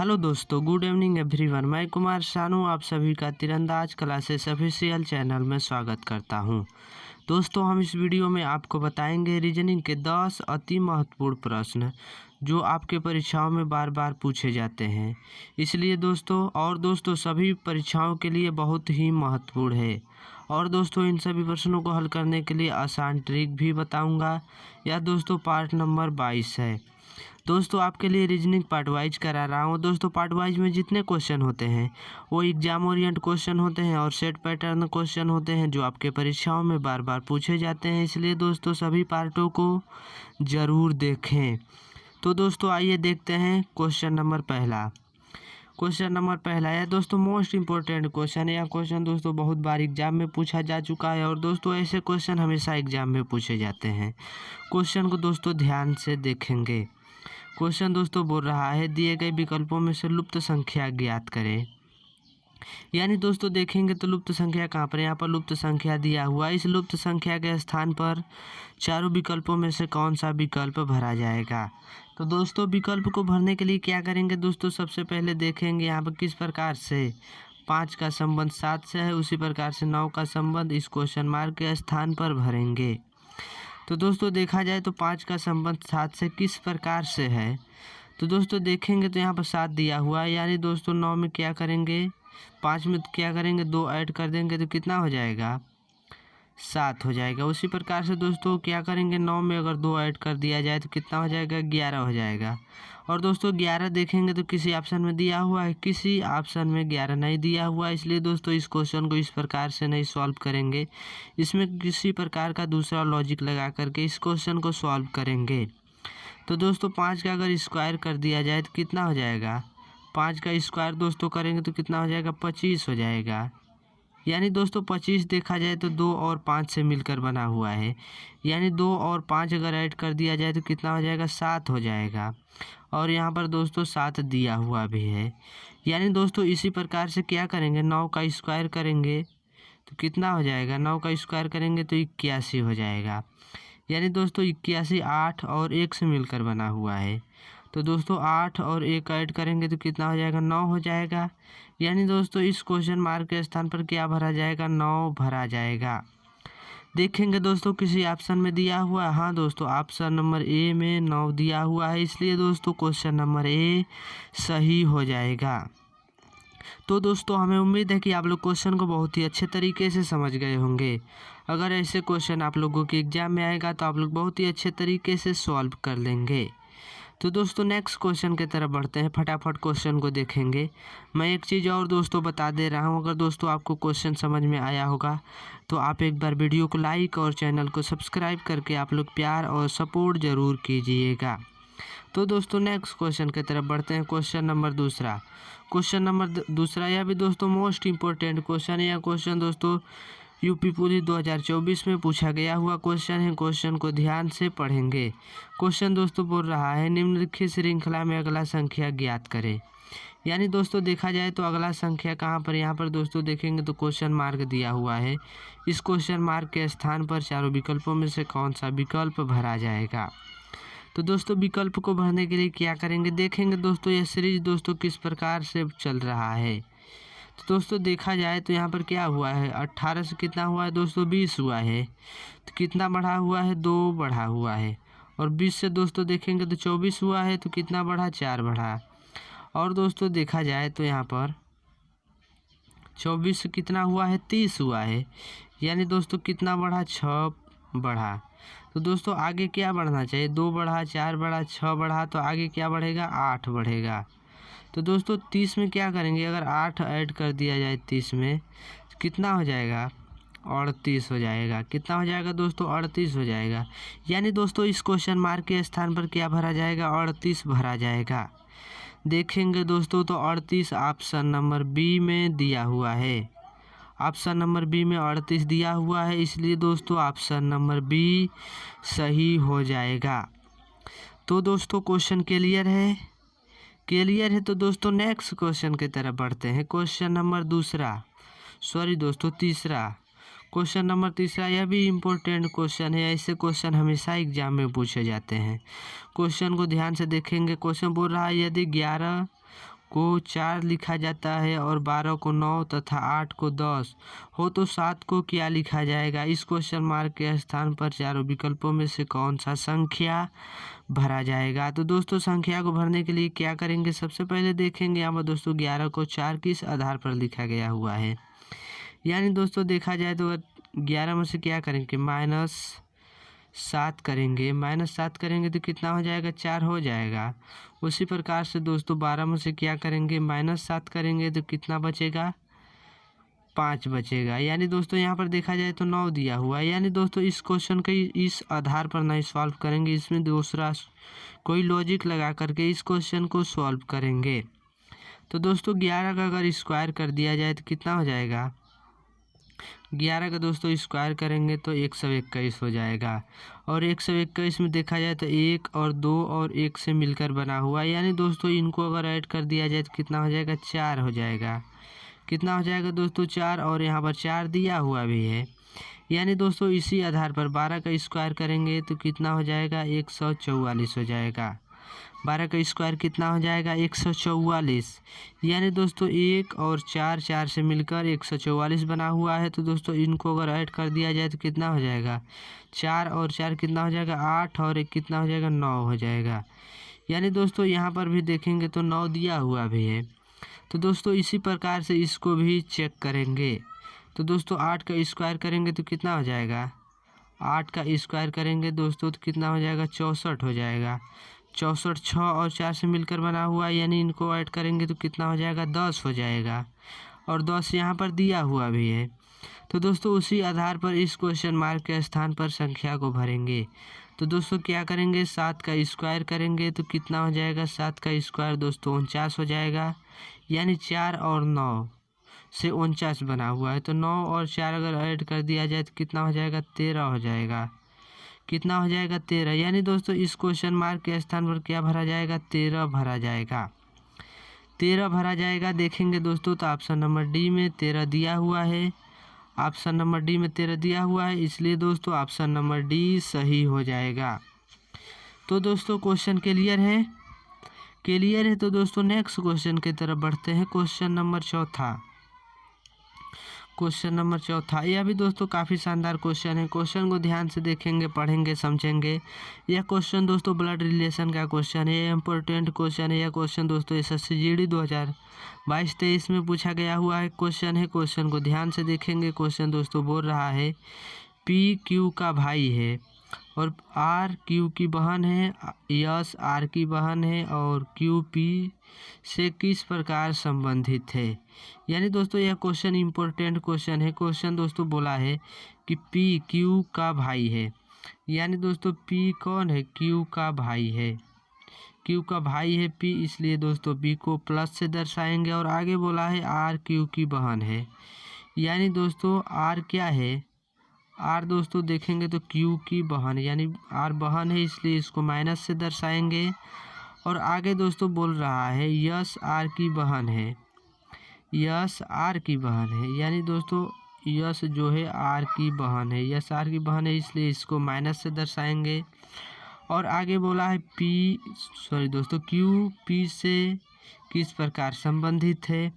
Hello दोस्तों, good evening everyone. मैं कुमार शानू आप सभी का तीरंदाज क्लासेस ऑफिशियल चैनल में स्वागत करता हूं। दोस्तों, हम इस वीडियो में आपको बताएंगे रीजनिंग के 10 अति महत्वपूर्ण प्रश्न जो आपके परीक्षाओं में बार बार पूछे जाते हैं। इसलिए दोस्तों सभी परीक्षाओं के लिए बहुत ही महत्वपूर्ण है। और दोस्तों, इन सभी प्रश्नों को हल करने के लिए आसान ट्रिक भी बताऊंगा। यह दोस्तों पार्ट नंबर 22 है। दोस्तों, आपके लिए रीजनिंग पार्ट वाइज करा रहा हूँ। दोस्तों, पार्ट वाइज में जितने क्वेश्चन होते हैं वो एग्जाम ओरिएंट क्वेश्चन होते हैं और सेट पैटर्न क्वेश्चन होते हैं जो आपके परीक्षाओं में बार बार पूछे जाते हैं। इसलिए दोस्तों सभी पार्टों को ज़रूर देखें। तो दोस्तों आइए देखते हैं क्वेश्चन नंबर पहला है दोस्तों मोस्ट इम्पोर्टेंट क्वेश्चन है। यह क्वेश्चन दोस्तों बहुत बार एग्जाम में पूछा जा चुका है और दोस्तों ऐसे क्वेश्चन हमेशा एग्जाम में पूछे जाते हैं। क्वेश्चन को दोस्तों ध्यान से देखेंगे। क्वेश्चन दोस्तों बोल रहा है दिए गए विकल्पों में से लुप्त संख्या ज्ञात करें। यानी दोस्तों देखेंगे तो लुप्त संख्या कहाँ पर, यहाँ पर लुप्त संख्या दिया हुआ है। इस लुप्त संख्या के स्थान पर चारों विकल्पों में से कौन सा विकल्प भरा जाएगा। तो दोस्तों विकल्प को भरने के लिए क्या करेंगे दोस्तों, सबसे पहले देखेंगे यहाँ पर किस प्रकार से 5 का संबंध 7 से है, उसी प्रकार से 9 का संबंध इस क्वेश्चन मार्क के स्थान पर भरेंगे। तो दोस्तों देखा जाए तो 5 का संबंध 7 से किस प्रकार से है। तो दोस्तों देखेंगे तो यहाँ पर 7 दिया हुआ है, यानी दोस्तों 9 में क्या करेंगे, 5 में क्या करेंगे 2 ऐड कर देंगे तो कितना हो जाएगा 7 हो जाएगा। उसी प्रकार से दोस्तों क्या करेंगे 9 में अगर 2 ऐड कर दिया जाए तो कितना हो जाएगा 11 हो जाएगा। और दोस्तों 11 देखेंगे तो किसी ऑप्शन में दिया हुआ है, किसी ऑप्शन में 11 नहीं दिया हुआ है। इसलिए दोस्तों इस क्वेश्चन को इस प्रकार से नहीं सॉल्व करेंगे, इसमें किसी प्रकार का दूसरा लॉजिक लगा करके इस क्वेश्चन को सॉल्व करेंगे। तो दोस्तों 5 का अगर स्क्वायर कर दिया जाए तो कितना हो जाएगा, 5 का स्क्वायर दोस्तों करेंगे तो कितना हो जाएगा 25 हो जाएगा। यानी दोस्तों 25 देखा जाए तो 2 और 5 से मिलकर बना हुआ है, यानी 2 और 5 अगर ऐड कर दिया जाए तो कितना हो जाएगा 7 हो जाएगा। और यहाँ पर दोस्तों 7 दिया हुआ भी है। यानी दोस्तों इसी प्रकार से क्या करेंगे 9 का स्क्वायर करेंगे तो कितना हो जाएगा, 9 का स्क्वायर करेंगे तो 81 हो जाएगा। यानी दोस्तों 81 8 और 1 से मिलकर बना हुआ है। तो दोस्तों 8 और 1 ऐड करेंगे तो कितना हो जाएगा 9 हो जाएगा। यानी दोस्तों इस क्वेश्चन मार्क के स्थान पर क्या भरा जाएगा 9 भरा जाएगा। देखेंगे दोस्तों किसी ऑप्शन में दिया हुआ है, हाँ दोस्तों ऑप्शन नंबर ए में 9 दिया हुआ है, इसलिए दोस्तों क्वेश्चन नंबर ए सही हो जाएगा। तो दोस्तों हमें उम्मीद है कि आप लोग क्वेश्चन को बहुत ही अच्छे तरीके से समझ गए होंगे। अगर ऐसे क्वेश्चन आप लोगों के एग्जाम में आएगा तो आप लोग बहुत ही अच्छे तरीके से सॉल्व कर लेंगे। तो दोस्तों नेक्स्ट क्वेश्चन की तरफ बढ़ते हैं, फटाफट क्वेश्चन को देखेंगे। मैं एक चीज़ और दोस्तों बता दे रहा हूं, अगर दोस्तों आपको क्वेश्चन समझ में आया होगा तो आप एक बार वीडियो को लाइक और चैनल को सब्सक्राइब करके आप लोग प्यार और सपोर्ट ज़रूर कीजिएगा। तो दोस्तों नेक्स्ट क्वेश्चन की तरफ बढ़ते हैं। क्वेश्चन नंबर दूसरा यह भी दोस्तों मोस्ट इम्पोर्टेंट क्वेश्चन है। यह क्वेश्चन दोस्तों यूपी पुलिस 2024 में पूछा गया हुआ क्वेश्चन है। क्वेश्चन को ध्यान से पढ़ेंगे। क्वेश्चन दोस्तों बोल रहा है निम्नलिखित श्रृंखला में अगला संख्या ज्ञात करें। यानी दोस्तों देखा जाए तो अगला संख्या कहाँ पर, यहाँ पर दोस्तों देखेंगे तो क्वेश्चन मार्क दिया हुआ है। इस क्वेश्चन मार्क के स्थान पर चारों विकल्पों में से कौन सा विकल्प भरा जाएगा। तो दोस्तों विकल्प को भरने के लिए क्या करेंगे, देखेंगे दोस्तों यह सीरीज दोस्तों किस प्रकार से चल रहा है। तो दोस्तों देखा जाए तो यहाँ पर क्या हुआ है 18 से कितना हुआ है दोस्तों 20 हुआ है। तो कितना बढ़ा हुआ है 2 बढ़ा हुआ है। और 20 से दोस्तों देखेंगे तो 24 हुआ है, तो कितना बढ़ा 4 बढ़ा। और दोस्तों देखा जाए तो यहाँ पर 24 से कितना हुआ है 30 हुआ है, यानी दोस्तों कितना बढ़ा 6 बढ़ा। तो दोस्तों आगे क्या बढ़ना चाहिए, 2 बढ़ा 4 बढ़ा 6 बढ़ा, तो आगे क्या बढ़ेगा 8 बढ़ेगा। तो दोस्तों 30 में क्या करेंगे, अगर 8 ऐड कर दिया जाए 30 में तो कितना हो जाएगा 38 हो जाएगा। कितना हो जाएगा दोस्तों 38 हो जाएगा। यानी दोस्तों इस क्वेश्चन मार्क के स्थान पर क्या भरा जाएगा 38 भरा जाएगा। देखेंगे दोस्तों तो 38 ऑप्शन नंबर बी में दिया हुआ है। ऑप्शन नंबर बी में 38 दिया हुआ है, इसलिए दोस्तों ऑप्शन नंबर बी सही हो जाएगा। तो दोस्तों क्वेश्चन क्लियर है। तो दोस्तों नेक्स्ट क्वेश्चन की तरफ बढ़ते हैं। क्वेश्चन नंबर तीसरा। क्वेश्चन नंबर तीसरा यह भी इम्पोर्टेंट क्वेश्चन है। ऐसे क्वेश्चन हमेशा एग्जाम में पूछे जाते हैं। क्वेश्चन को ध्यान से देखेंगे। क्वेश्चन बोल रहा है यदि 11 को 4 लिखा जाता है और 12 को 9 तथा 8 को 10 हो तो 7 को क्या लिखा जाएगा। इस क्वेश्चन मार्क के स्थान पर चारों विकल्पों में से कौन सा संख्या भरा जाएगा। तो दोस्तों संख्या को भरने के लिए क्या करेंगे, सबसे पहले देखेंगे यहाँ पर दोस्तों 11 को 4 किस आधार पर लिखा गया हुआ है। यानी दोस्तों देखा जाए तो 11 में से क्या करेंगे, -7 करेंगे। -7 करेंगे तो कितना हो जाएगा, 4 हो जाएगा। उसी प्रकार से दोस्तों 12 में से क्या करेंगे, -7 करेंगे तो कितना बचेगा, 5 बचेगा। यानी दोस्तों यहाँ पर देखा जाए तो 9 दिया हुआ है। यानी दोस्तों इस क्वेश्चन के इस आधार पर नहीं सॉल्व करेंगे, इसमें दूसरा कोई लॉजिक लगा करके इस क्वेश्चन को सॉल्व करेंगे। तो दोस्तों 11 का अगर स्क्वायर कर दिया जाए तो कितना हो जाएगा, 11 का दोस्तों स्क्वायर करेंगे तो 121 हो जाएगा। और 121 में देखा जाए तो 1 और 2 और 1 से मिलकर बना हुआ है। यानी दोस्तों इनको अगर ऐड कर दिया जाए तो कितना हो जाएगा, 4 हो जाएगा। कितना हो जाएगा दोस्तों, 4, और यहाँ पर 4 दिया हुआ भी है। यानी दोस्तों इसी आधार पर 12 का स्क्वायर करेंगे तो कितना हो जाएगा, 144 हो जाएगा। 12 का स्क्वायर कितना हो जाएगा, 144। यानी दोस्तों 1 और 4, 4 से मिलकर 144 बना हुआ है। तो दोस्तों इनको अगर ऐड कर दिया जाए तो कितना हो जाएगा, 4 और 4 कितना हो जाएगा, 8, और 1 कितना हो जाएगा, 9 हो जाएगा। यानी दोस्तों यहाँ पर भी देखेंगे तो 9 दिया हुआ भी है। तो दोस्तों इसी प्रकार से इसको भी चेक करेंगे। तो दोस्तों 8 का स्क्वायर करेंगे तो कितना हो जाएगा, 8 का स्क्वायर करेंगे दोस्तों तो कितना हो जाएगा, 64 हो जाएगा। 64 6 और 4 से मिलकर बना हुआ है। यानी इनको ऐड करेंगे तो कितना हो जाएगा, 10 हो जाएगा। और 10 यहाँ पर दिया हुआ भी है। तो दोस्तों उसी आधार पर इस क्वेश्चन मार्क के स्थान पर संख्या को भरेंगे। तो दोस्तों क्या करेंगे, 7 का स्क्वायर करेंगे तो कितना हो जाएगा, 7 का स्क्वायर दोस्तों 49 हो जाएगा। यानी 4 और 9 से 49 बना हुआ है। तो 9 और 4 अगर ऐड कर दिया जाए तो कितना हो जाएगा, 13 हो जाएगा। कितना हो जाएगा, 13। यानी दोस्तों इस क्वेश्चन मार्क के स्थान पर क्या भरा जाएगा, 13 भरा जाएगा। 13 भरा जाएगा। देखेंगे दोस्तों तो ऑप्शन नंबर डी में 13 दिया हुआ है। ऑप्शन नंबर डी में 13 दिया हुआ है, इसलिए दोस्तों ऑप्शन नंबर डी सही हो जाएगा। तो दोस्तों क्वेश्चन क्लियर है, क्लियर है। तो दोस्तों नेक्स्ट क्वेश्चन की तरफ बढ़ते हैं। क्वेश्चन नंबर चौथा, क्वेश्चन नंबर चौथा, यह भी दोस्तों काफ़ी शानदार क्वेश्चन है। क्वेश्चन को ध्यान से देखेंगे, पढ़ेंगे, समझेंगे। यह क्वेश्चन दोस्तों ब्लड रिलेशन का क्वेश्चन है, यह इंपॉर्टेंट क्वेश्चन है। यह क्वेश्चन दोस्तों SSC GD 2022-23 में पूछा गया हुआ है क्वेश्चन है। क्वेश्चन को ध्यान से देखेंगे। क्वेश्चन दोस्तों बोल रहा है P Q का भाई है और R Q की बहन है, S R की बहन है और Q P से किस प्रकार संबंधित है। यानी दोस्तों यह क्वेश्चन इंपॉर्टेंट क्वेश्चन है। क्वेश्चन दोस्तों बोला है कि P Q का भाई है। यानी दोस्तों P कौन है, Q का भाई है। Q का भाई है P, इसलिए दोस्तों P को प्लस से दर्शाएंगे। और आगे बोला है R Q की बहन है। यानी दोस्तों R क्या है, R दोस्तों देखेंगे तो Q की बहन, यानी R बहन है, इसलिए इसको माइनस से दर्शाएंगे। और आगे दोस्तों बोल रहा है यस R की बहन है, यस R की बहन है। यानी दोस्तों यस जो है R की बहन है, यस R की बहन है, इसलिए इसको माइनस से दर्शाएंगे। और आगे बोला है Q P से किस प्रकार संबंधित है।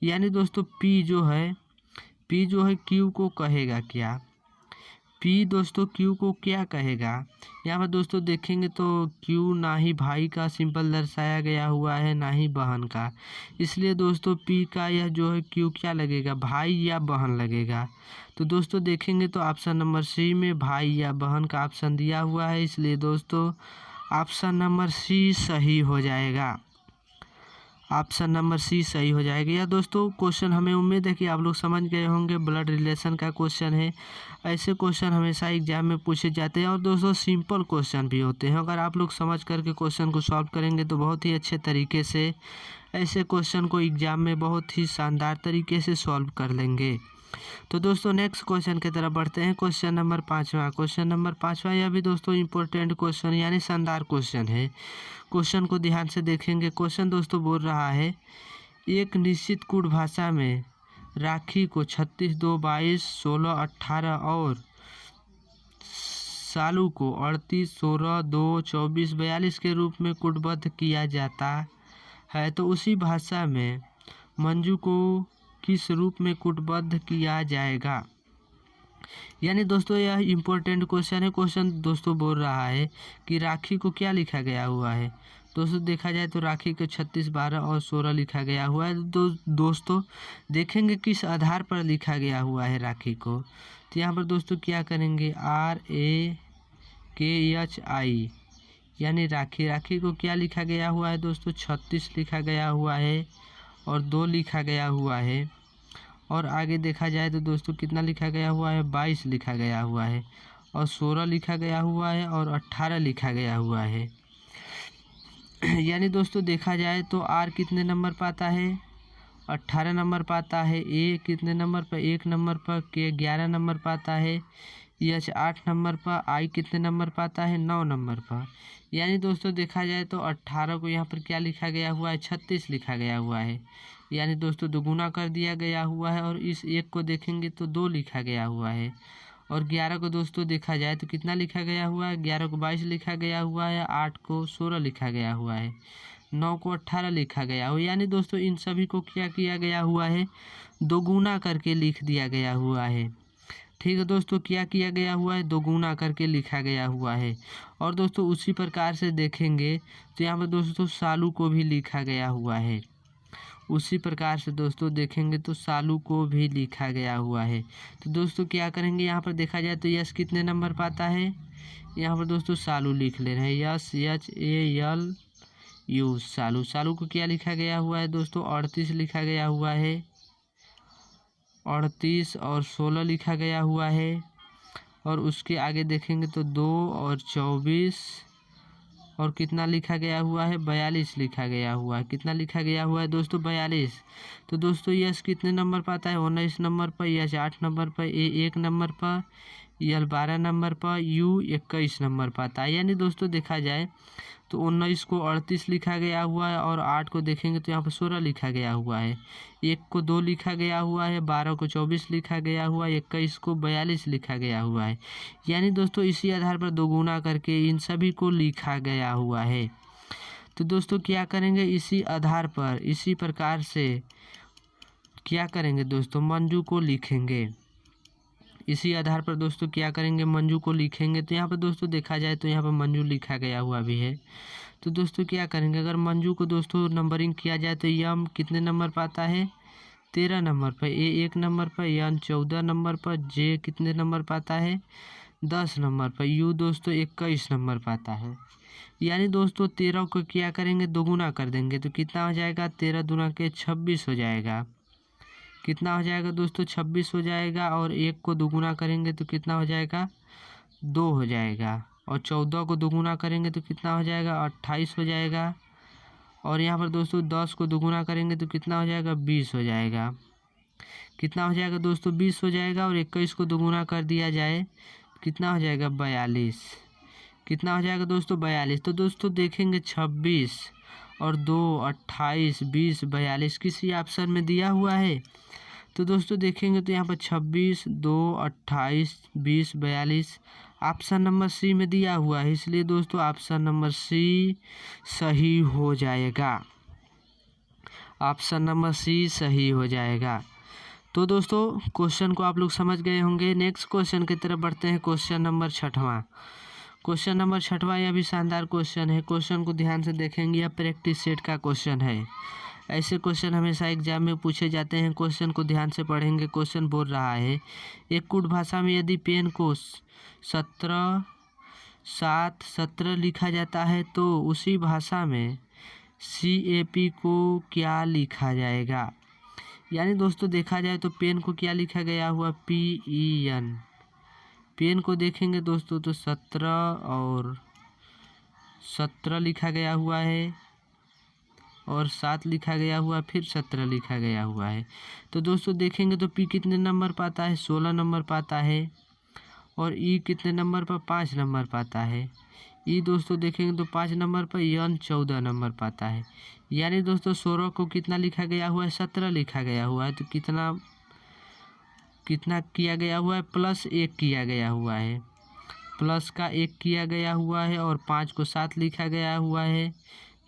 यानी दोस्तों P जो है Q को कहेगा क्या, P दोस्तों Q को क्या कहेगा। यहाँ पर दोस्तों देखेंगे तो Q ना ही भाई का सिंबल दर्शाया गया हुआ है, ना ही बहन का, इसलिए दोस्तों P का यह जो है Q क्या लगेगा, भाई या बहन लगेगा। तो दोस्तों देखेंगे तो ऑप्शन नंबर C में भाई या बहन का ऑप्शन दिया हुआ है, इसलिए दोस्तों ऑप्शन नंबर C सही हो जाएगा। ऑप्शन नंबर C सही हो जाएगा। या दोस्तों क्वेश्चन हमें उम्मीद है कि आप लोग समझ गए होंगे, ब्लड रिलेशन का क्वेश्चन है। ऐसे क्वेश्चन हमेशा एग्जाम में पूछे जाते हैं और दोस्तों सिंपल क्वेश्चन भी होते हैं। अगर आप लोग समझ करके क्वेश्चन को सॉल्व करेंगे तो बहुत ही अच्छे तरीके से ऐसे क्वेश्चन को एग्जाम में बहुत ही शानदार तरीके से सॉल्व कर लेंगे। तो दोस्तों नेक्स्ट क्वेश्चन की तरफ बढ़ते हैं। क्वेश्चन नंबर 5वां, क्वेश्चन नंबर 5वां, यह भी दोस्तों इंपॉर्टेंट क्वेश्चन यानी शानदार क्वेश्चन है। क्वेश्चन को ध्यान से देखेंगे। क्वेश्चन दोस्तों बोल रहा है एक निश्चित कूट भाषा में राखी को 36, 2, 22, 16, 18 और सालू को 38, 16, 2, 24, 42 के रूप में कूटबद्ध किया जाता है तो उसी भाषा में मंजू को किस रूप में कूटबद्ध किया जाएगा। यानी दोस्तों यह इम्पोर्टेंट क्वेश्चन है। क्वेश्चन दोस्तों बोल रहा है कि राखी को क्या लिखा गया हुआ है। दोस्तों देखा जाए तो राखी को 36, 12 और 16 लिखा गया हुआ है। दोस्तों देखेंगे किस आधार पर लिखा गया हुआ है राखी को। तो यहाँ पर दोस्तों क्या करेंगे, RAKHI यानी राखी को क्या लिखा गया हुआ है दोस्तों, 36 लिखा गया हुआ है और 2 लिखा गया हुआ है। और आगे देखा जाए तो दोस्तों कितना लिखा गया हुआ है, 22 लिखा गया हुआ है और 16 लिखा गया हुआ है और 18 लिखा गया हुआ है। यानी दोस्तों देखा जाए तो R कितने नंबर पाता है, 18 नंबर पाता है। A कितने नंबर पर, 1 नंबर पर। K 11 नंबर पाता है। H 8 नंबर पर। I कितने नंबर पाता है, 9 नंबर पर। यानी दोस्तों देखा जाए तो 18 को यहाँ पर क्या लिखा गया हुआ है, 36 लिखा गया हुआ है। यानी दोस्तों दोगुना कर दिया गया हुआ है। और इस 1 को देखेंगे तो 2 लिखा गया हुआ है। और 11 को दोस्तों देखा जाए तो कितना लिखा गया हुआ है, 11 को 22 लिखा गया हुआ है, 8 को 16 लिखा गया हुआ है, 9 को 18 लिखा गया हुआ। यानी दोस्तों इन सभी को क्या किया गया हुआ है, दोगुना करके लिख दिया गया हुआ है। ठीक है दोस्तों, क्या किया गया हुआ है, दोगुना करके लिखा गया हुआ है। और दोस्तों उसी प्रकार से देखेंगे तो यहाँ पर दोस्तों सालू को भी लिखा गया हुआ है। उसी प्रकार से दोस्तों देखेंगे तो सालू को भी लिखा गया हुआ है। तो दोस्तों क्या करेंगे, यहाँ पर देखा जाए तो यश कितने नंबर पाता है, यहाँ पर दोस्तों सालू लिख ले रहे हैं, SHALU सालू। सालू को क्या लिखा गया हुआ है दोस्तों, 38 लिखा गया हुआ है, 38 और 16 लिखा गया हुआ है। और उसके आगे देखेंगे तो 2 और 24 और कितना लिखा गया हुआ है, 42 लिखा गया हुआ है। कितना लिखा गया हुआ है दोस्तों, 42। तो दोस्तों यश कितने नंबर पाता है, 19 नंबर पर। यश 8 नंबर पर। A 1 नंबर पर। यल 12 नंबर पर। U 21 नंबर पाता है। यानी दोस्तों देखा जाए तो 19 को 38 लिखा गया हुआ है और 8 को देखेंगे तो यहाँ पर 16 लिखा गया हुआ है। 1 को 2 लिखा गया हुआ है, 12 को 24 लिखा गया हुआ है, 21 को 42 लिखा गया हुआ है। यानी दोस्तों इसी आधार पर दोगुना करके इन सभी को लिखा गया हुआ है। तो दोस्तों क्या करेंगे, इसी आधार पर इसी प्रकार से क्या करेंगे दोस्तों, मंजू को लिखेंगे। इसी आधार पर दोस्तों क्या करेंगे, मंजू को लिखेंगे। तो यहाँ पर दोस्तों देखा जाए तो यहाँ पर मंजू लिखा गया हुआ भी है। तो दोस्तों क्या करेंगे, अगर मंजू को दोस्तों नंबरिंग किया जाए तो यम कितने नंबर पाता है, 13 नंबर पर। A 1 नंबर पर। यन 14 नंबर पर। J कितने नंबर पाता है, 10 नंबर पर। U दोस्तों 21 नंबर पाता है। यानी दोस्तों 13 को क्या करेंगे, दोगुना कर देंगे तो कितना हो जाएगा, 13 दूना के 26 हो जाएगा। कितना हो जाएगा दोस्तों, 26 हो जाएगा। और 1 को दोगुना करेंगे तो कितना हो जाएगा, 2 हो जाएगा। और 14 को दोगुना करेंगे तो कितना हो जाएगा, 28 हो जाएगा। और यहाँ पर दोस्तों 10 को दोगुना करेंगे तो कितना हो जाएगा, 20 हो जाएगा। कितना हो जाएगा दोस्तों, 20 हो जाएगा। और 21 को दोगुना कर दिया जाए कितना हो जाएगा, 42। कितना हो जाएगा दोस्तों, 42। तो दोस्तों देखेंगे 26 और 2 28 20 42 किसी ऑप्शन में दिया हुआ है। तो दोस्तों देखेंगे तो यहाँ पर 26 2 28 20 42 ऑप्शन नंबर C में दिया हुआ है। इसलिए दोस्तों ऑप्शन नंबर C सही हो जाएगा। ऑप्शन नंबर C सही हो जाएगा। तो दोस्तों क्वेश्चन को आप लोग समझ गए होंगे। नेक्स्ट क्वेश्चन की तरफ बढ़ते हैं। क्वेश्चन नंबर 6वां। क्वेश्चन नंबर 6वां यह भी शानदार क्वेश्चन है। क्वेश्चन को ध्यान से देखेंगे, यह प्रैक्टिस सेट का क्वेश्चन है। ऐसे क्वेश्चन हमेशा एग्जाम में पूछे जाते हैं। क्वेश्चन को ध्यान से पढ़ेंगे। क्वेश्चन बोल रहा है, एक कूट भाषा में यदि पेन को 17 लिखा जाता है तो उसी भाषा में CAP को क्या लिखा जाएगा। यानी दोस्तों देखा जाए तो पेन को क्या लिखा गया हुआ, PEN। पेन को देखेंगे दोस्तों तो 17 और 17 लिखा गया हुआ है और 7 लिखा गया हुआ, फिर 17 लिखा गया हुआ है। तो दोस्तों देखेंगे तो P कितने नंबर पाता है, 16 नंबर पाता है। और E कितने नंबर पर, 5 नंबर पाता है। E दोस्तों देखेंगे तो 5 नंबर पर। यन 14 नंबर पाता है। यानी दोस्तों 16 को कितना लिखा गया हुआ है, 17 लिखा गया हुआ है। तो कितना किया गया हुआ है, +1 किया गया हुआ है। प्लस का 1 किया गया हुआ है और 5 को 7 लिखा गया हुआ है।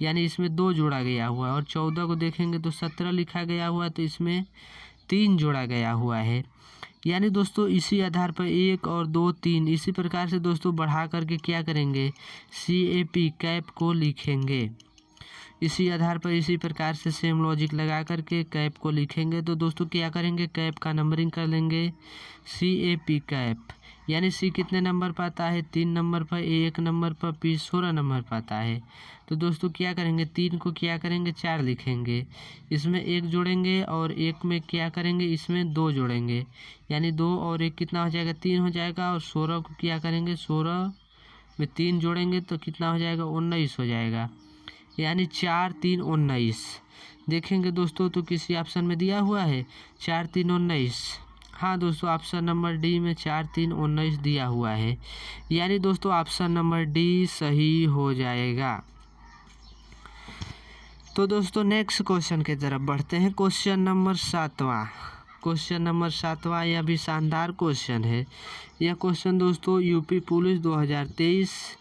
यानी इसमें 2 जोड़ा गया हुआ है। और 14 को देखेंगे तो 17 लिखा गया हुआ है, तो इसमें 3 जोड़ा गया हुआ है। यानी दोस्तों इसी आधार पर 1 और 2 3 इसी प्रकार से दोस्तों बढ़ा करके क्या करेंगे, CAP कैप को लिखेंगे। इसी आधार पर इसी प्रकार से सेम लॉजिक लगा करके कैप को लिखेंगे। तो दोस्तों क्या करेंगे, कैप का नंबरिंग कर लेंगे, CAP कैप। यानी C कितने नंबर पर आता है, 3 नंबर पर, A 1 नंबर पर, P 16 नंबर पर आता है। तो दोस्तों क्या करेंगे, 3 को क्या करेंगे 4 लिखेंगे, इसमें 1 जोड़ेंगे और 1 में क्या करेंगे, इसमें 2 जोड़ेंगे। यानी 2 और 1 कितना हो जाएगा, 3 हो जाएगा। और 16 को क्या करेंगे, 16 में 3 जोड़ेंगे तो कितना हो जाएगा, 19 हो जाएगा। यानी 4 3 19 देखेंगे दोस्तों तो किसी ऑप्शन में दिया हुआ है 4 3 19। हाँ दोस्तों, ऑप्शन नंबर डी में 4 3 19 दिया हुआ है। यानी दोस्तों ऑप्शन नंबर डी सही हो जाएगा। तो दोस्तों नेक्स्ट क्वेश्चन की तरफ बढ़ते हैं। क्वेश्चन नंबर 7वां। क्वेश्चन नंबर 7वां यह भी शानदार क्वेश्चन है। यह क्वेश्चन दोस्तों यूपी पुलिस 2023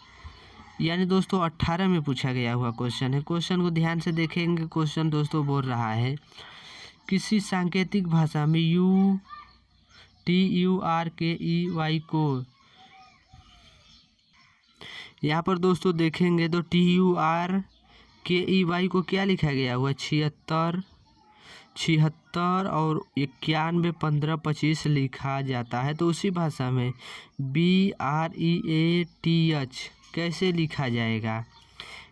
यानी दोस्तों 18 में पूछा गया हुआ क्वेश्चन है। क्वेश्चन को ध्यान से देखेंगे। क्वेश्चन दोस्तों बोल रहा है, किसी सांकेतिक भाषा में TURKEY को, यहाँ पर दोस्तों देखेंगे तो TURKEY को क्या लिखा गया हुआ, 76 76 और 91 15 25 लिखा जाता है। तो उसी भाषा में BREATH कैसे लिखा जाएगा।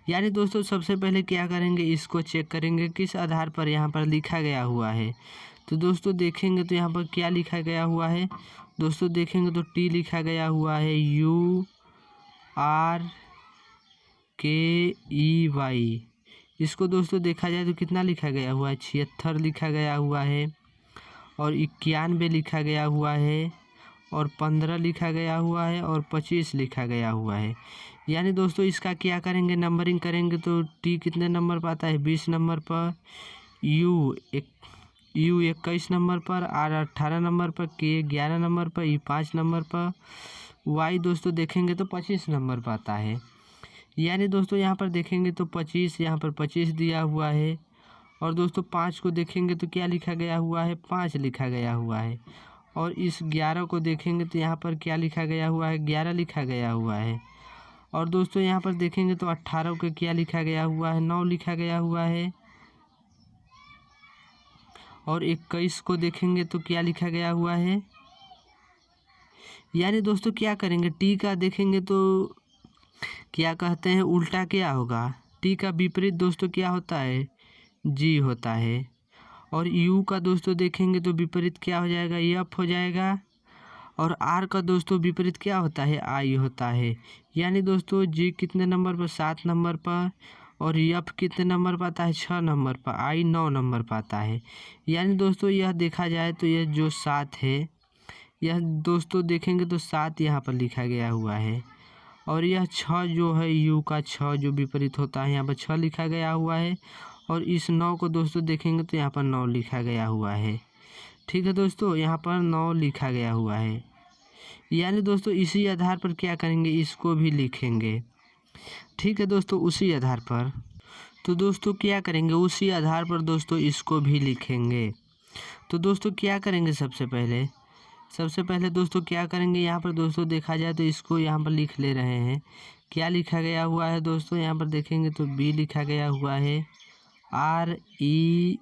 यानी दोस्तों सबसे पहले क्या करेंगे, इसको चेक करेंगे किस आधार पर यहाँ पर लिखा गया हुआ है। तो दोस्तों देखेंगे तो यहाँ पर क्या लिखा गया हुआ है, दोस्तों देखेंगे तो T लिखा गया हुआ है, URKEY। इसको दोस्तों देखा जाए तो कितना लिखा गया हुआ है, 76 लिखा गया हुआ है, और 91 लिखा गया हुआ है, और 15 लिखा गया हुआ है, और 25 लिखा गया हुआ है। यानी दोस्तों इसका क्या करेंगे, नंबरिंग करेंगे तो T कितने नंबर पर आता है, 20 नंबर पर, U 21 नंबर पर, R 18 नंबर पर, K 11 नंबर पर, E 5 नंबर पर, Y दोस्तों देखेंगे तो 25 नंबर पर आता है। यानी दोस्तों यहाँ पर देखेंगे तो 25, यहाँ पर 25 दिया हुआ है। और दोस्तों 5 को देखेंगे तो क्या लिखा गया हुआ है, 5 लिखा गया हुआ है। और इस 11 को देखेंगे तो यहाँ पर क्या लिखा गया हुआ है, 11 लिखा गया हुआ है। और दोस्तों यहाँ पर देखेंगे तो 18 को क्या लिखा गया हुआ है, 9 लिखा गया हुआ है। और 21 को देखेंगे तो क्या लिखा गया हुआ है। यानी दोस्तों क्या करेंगे, टी का देखेंगे तो क्या कहते हैं उल्टा क्या होगा, टी का विपरीत दोस्तों क्या होता है, जी होता है। और यू का दोस्तों देखेंगे तो विपरीत क्या हो जाएगा, एफ हो जाएगा। और आर का दोस्तों विपरीत क्या होता है, आई होता है। यानी दोस्तों जी कितने नंबर पर, 7 नंबर पर, और एफ कितने नंबर पर आता है, 6 नंबर पर, आई 9 नंबर पर आता है। यानी दोस्तों यह देखा जाए तो यह जो 7 है, यह दोस्तों देखेंगे तो 7 यहाँ पर लिखा गया हुआ है। और यह 6 जो है, यू का 6 जो विपरीत होता है, यहाँ पर 6 लिखा गया हुआ है। और इस 9 को दोस्तों देखेंगे तो यहाँ पर 9 लिखा गया हुआ है। ठीक है दोस्तों, यहाँ पर 9 लिखा गया हुआ है। यानी दोस्तों इसी आधार पर क्या करेंगे, इसको भी लिखेंगे। ठीक है दोस्तों, उसी आधार पर। तो दोस्तों क्या करेंगे, उसी आधार पर दोस्तों इसको भी लिखेंगे। तो दोस्तों क्या करेंगे, सबसे पहले दोस्तों क्या करेंगे, यहाँ पर दोस्तों देखा जाए तो इसको यहाँ पर लिख ले रहे हैं। क्या लिखा गया हुआ है दोस्तों, यहाँ पर देखेंगे तो बी लिखा गया हुआ है, REATH।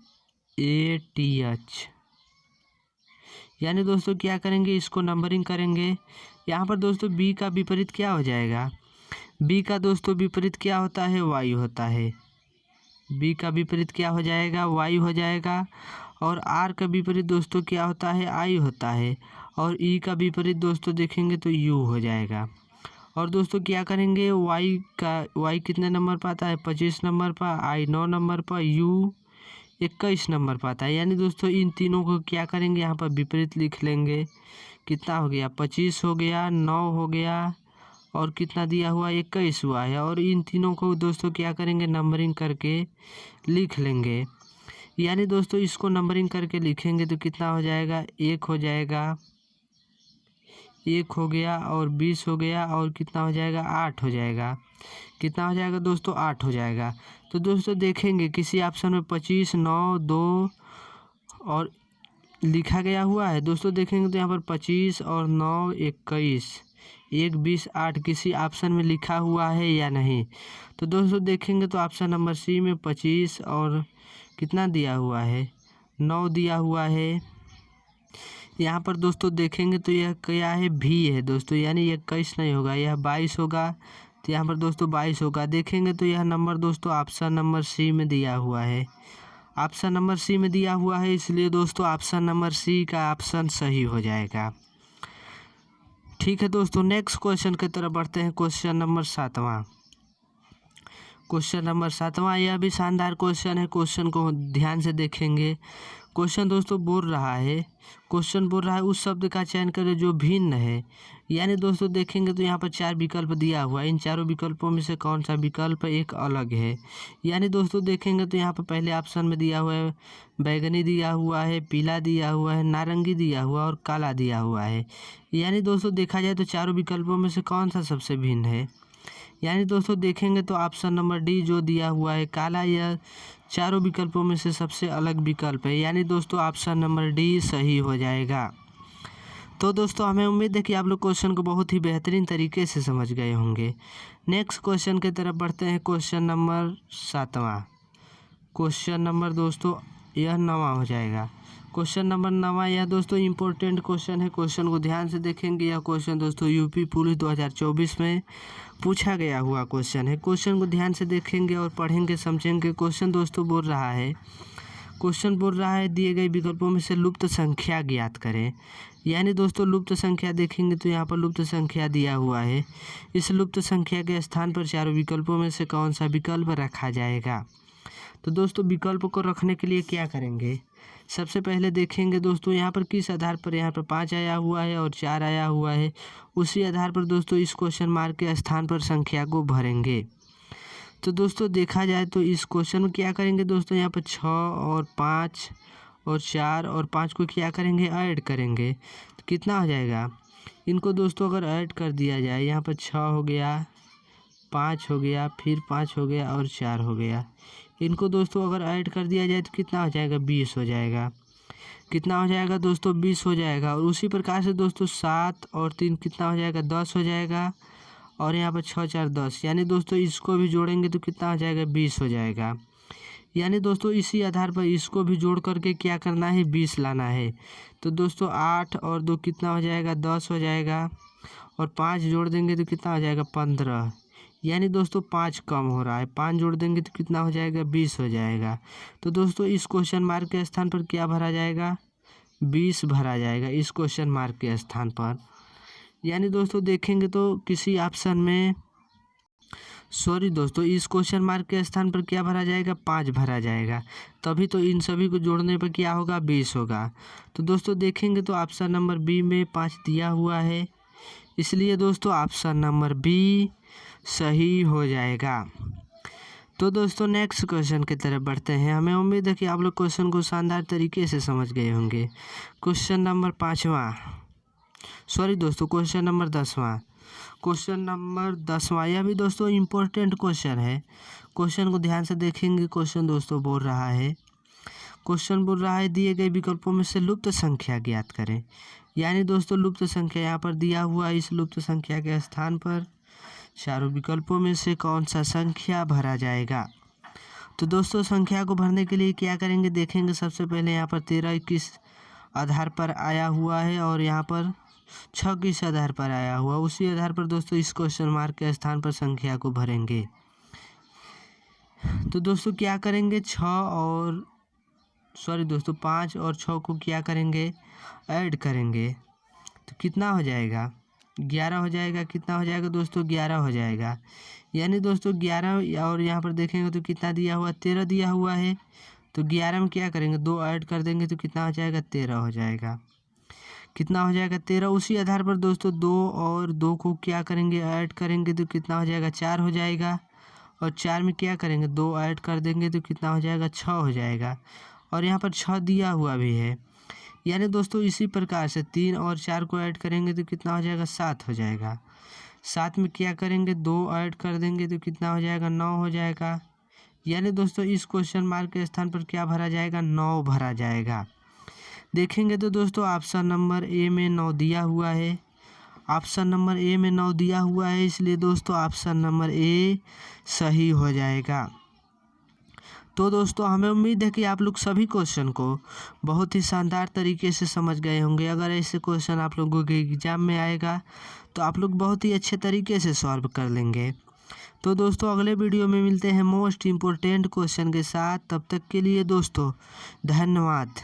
यानी दोस्तों क्या करेंगे, इसको नंबरिंग करेंगे। यहाँ पर दोस्तों बी का विपरीत क्या हो जाएगा, बी का दोस्तों विपरीत क्या होता है, वाई होता है। बी का विपरीत क्या हो जाएगा, वाई हो जाएगा। और आर का विपरीत दोस्तों क्या होता है, आई होता है। और ई का विपरीत दोस्तों देखेंगे तो यू हो जाएगा। और दोस्तों क्या करेंगे, वाई कितने नंबर पर आता है, 25 नंबर पर, आई 9 नंबर पर, यू 21 नंबर पर आता है। यानी दोस्तों इन तीनों को क्या करेंगे, यहाँ पर विपरीत लिख लेंगे। कितना हो गया, 25 हो गया, 9 हो गया, और कितना दिया हुआ, 21 हुआ है। और इन तीनों को दोस्तों क्या करेंगे, नंबरिंग करके लिख लेंगे। यानी दोस्तों इसको नंबरिंग करके लिखेंगे तो कितना हो जाएगा, 1 हो जाएगा, 1 हो गया और 20 हो गया और कितना हो जाएगा 8 हो जाएगा। कितना हो जाएगा दोस्तों 8 हो जाएगा। तो दोस्तों देखेंगे किसी ऑप्शन में 25, 9, 2 और लिखा गया हुआ है। दोस्तों देखेंगे तो यहाँ पर 25 और 9 21, 1 20 8 किसी ऑप्शन में लिखा हुआ है या नहीं। तो दोस्तों देखेंगे तो ऑप्शन नंबर सी में 25 और कितना दिया हुआ है 9 दिया हुआ है। यहाँ पर दोस्तों देखेंगे तो यह क्या है भी है दोस्तों, यानी 21 नहीं होगा, यह 22 होगा। तो यहाँ पर दोस्तों 22 होगा। देखेंगे तो यह नंबर दोस्तों ऑप्शन नंबर सी में दिया हुआ है। ऑप्शन नंबर सी में दिया हुआ है, इसलिए दोस्तों ऑप्शन नंबर सी का ऑप्शन सही हो जाएगा। ठीक है दोस्तों, नेक्स्ट क्वेश्चन की तरफ बढ़ते हैं। क्वेश्चन नंबर 7वां। क्वेश्चन नंबर 7वां, यह भी शानदार क्वेश्चन है। क्वेश्चन को ध्यान से देखेंगे। क्वेश्चन दोस्तों बोल रहा है उस शब्द का चयन करें जो भिन्न है। यानी दोस्तों देखेंगे तो यहाँ पर 4 विकल्प दिया हुआ है। इन चारों विकल्पों में से कौन सा विकल्प एक अलग है। यानी दोस्तों देखेंगे तो यहाँ पर पहले ऑप्शन में दिया हुआ है बैगनी दिया हुआ है, पीला दिया हुआ है, नारंगी दिया हुआ और काला दिया हुआ है। यानी दोस्तों देखा जाए तो चारों विकल्पों में से कौन सा सबसे भिन्न है। यानी दोस्तों देखेंगे तो ऑप्शन नंबर डी जो दिया हुआ है काला, यह चारों विकल्पों में से सबसे अलग विकल्प है। यानी दोस्तों ऑप्शन नंबर डी सही हो जाएगा। तो दोस्तों हमें उम्मीद है कि आप लोग क्वेश्चन को बहुत ही बेहतरीन तरीके से समझ गए होंगे। नेक्स्ट क्वेश्चन की तरफ बढ़ते हैं। क्वेश्चन नंबर 7वां। क्वेश्चन नंबर दोस्तों यह 9वां हो जाएगा। क्वेश्चन नंबर 9वां, यह दोस्तों इम्पोर्टेंट क्वेश्चन है। क्वेश्चन को ध्यान से देखेंगे। यह क्वेश्चन दोस्तों यूपी पुलिस 2024 में पूछा गया हुआ क्वेश्चन है। क्वेश्चन को ध्यान से देखेंगे और पढ़ेंगे समझेंगे। क्वेश्चन दोस्तों बोल रहा है दिए गए विकल्पों में से लुप्त संख्या ज्ञात करें। यानी दोस्तों लुप्त संख्या देखेंगे तो यहाँ पर लुप्त संख्या दिया हुआ है। इस लुप्त संख्या के स्थान पर चारों विकल्पों में से कौन सा विकल्प रखा जाएगा। तो दोस्तों विकल्प को रखने के लिए क्या करेंगे, सबसे पहले देखेंगे दोस्तों यहाँ पर किस आधार पर यहाँ पर 5 आया हुआ है और 4 आया हुआ है। उसी आधार पर दोस्तों इस क्वेश्चन मार्क के स्थान पर संख्या को भरेंगे। तो दोस्तों देखा जाए तो इस क्वेश्चन में क्या करेंगे दोस्तों, यहाँ पर 6 और 5 और 4 और 5 को क्या करेंगे ऐड करेंगे। तो कितना हो जाएगा, इनको दोस्तों अगर ऐड कर दिया जाए, यहाँ पर 6 हो गया, 5 हो गया, फिर 5 हो गया और 4 हो गया। इनको दोस्तों अगर ऐड कर दिया जाए तो कितना हो जाएगा 20 हो जाएगा। कितना हो जाएगा दोस्तों 20 हो जाएगा। और उसी प्रकार से दोस्तों 7 और 3 कितना हो जाएगा 10 हो जाएगा। और यहाँ पर 6 4 10, यानी दोस्तों इसको भी जोड़ेंगे तो कितना हो जाएगा 20 हो जाएगा। यानी दोस्तों इसी आधार पर इसको भी जोड़ करके क्या करना है 20 लाना है। तो दोस्तों 8 और 2 कितना हो जाएगा 10 हो जाएगा। और 5 जोड़ देंगे तो कितना हो जाएगा 15। यानी दोस्तों 5 कम हो रहा है, 5 जोड़ देंगे तो कितना हो जाएगा 20 हो जाएगा। तो दोस्तों इस क्वेश्चन मार्क के स्थान पर क्या भरा जाएगा 20 भरा जाएगा इस क्वेश्चन मार्क के स्थान पर। यानी दोस्तों देखेंगे तो किसी ऑप्शन में दोस्तों इस क्वेश्चन मार्क के स्थान पर क्या भरा जाएगा 5 भरा जाएगा। तभी तो इन सभी को जोड़ने पर क्या होगा 20 होगा। तो दोस्तों देखेंगे तो ऑप्शन नंबर बी में 5 दिया हुआ है, इसलिए दोस्तों ऑप्शन नंबर बी सही हो जाएगा। तो दोस्तों नेक्स्ट क्वेश्चन की तरफ बढ़ते हैं। हमें उम्मीद है कि आप लोग क्वेश्चन को शानदार तरीके से समझ गए होंगे। क्वेश्चन नंबर 10वां। क्वेश्चन नंबर 10वां, यह भी दोस्तों इम्पोर्टेंट क्वेश्चन है। क्वेश्चन को ध्यान से देखेंगे। क्वेश्चन दोस्तों बोल रहा है दिए गए विकल्पों में से लुप्त संख्या ज्ञात करें। यानी दोस्तों लुप्त संख्या यहाँ पर दिया हुआ है। इस लुप्त संख्या के स्थान पर चारों विकल्पों में से कौन सा संख्या भरा जाएगा। तो दोस्तों संख्या को भरने के लिए क्या करेंगे देखेंगे। सबसे पहले यहाँ पर 13 किस आधार पर आया हुआ है और यहाँ पर 6 किस आधार पर आया हुआ। उसी आधार पर दोस्तों इस क्वेश्चन मार्क के स्थान पर संख्या को भरेंगे। तो दोस्तों क्या करेंगे 5 और 6 को क्या करेंगे ऐड करेंगे। तो कितना हो जाएगा 11 हो जाएगा। कितना हो जाएगा दोस्तों 11 हो जाएगा। यानी दोस्तों 11 और यहाँ पर देखेंगे तो कितना दिया हुआ 13 दिया हुआ है। तो 11 में क्या करेंगे 2 ऐड कर देंगे तो कितना हो जाएगा 13 हो जाएगा। कितना हो जाएगा 13। उसी आधार पर दोस्तों 2 और 2 को क्या करेंगे ऐड करेंगे तो कितना हो जाएगा 4 हो जाएगा। और 4 में क्या करेंगे 2 ऐड कर देंगे तो कितना हो जाएगा 6 हो जाएगा। और यहाँ पर 6 दिया हुआ भी है। यानी दोस्तों इसी प्रकार से 3 और 4 को ऐड करेंगे तो कितना हो जाएगा, 7 हो जाएगा। 7 में क्या करेंगे, 2 ऐड कर देंगे तो कितना हो जाएगा, 9 हो जाएगा। यानी दोस्तों इस क्वेश्चन मार्क के स्थान पर क्या भरा जाएगा, 9 भरा जाएगा। देखेंगे तो दोस्तों ऑप्शन नंबर ए में 9 दिया हुआ है, ऑप्शन नंबर ए में 9 दिया हुआ है, इसलिए दोस्तों ऑप्शन नंबर ए सही हो जाएगा। तो दोस्तों हमें उम्मीद है कि आप लोग सभी क्वेश्चन को बहुत ही शानदार तरीके से समझ गए होंगे। अगर ऐसे क्वेश्चन आप लोगों के एग्जाम में आएगा तो आप लोग बहुत ही अच्छे तरीके से सॉल्व कर लेंगे। तो दोस्तों अगले वीडियो में मिलते हैं मोस्ट इम्पोर्टेंट क्वेश्चन के साथ। तब तक के लिए दोस्तों धन्यवाद।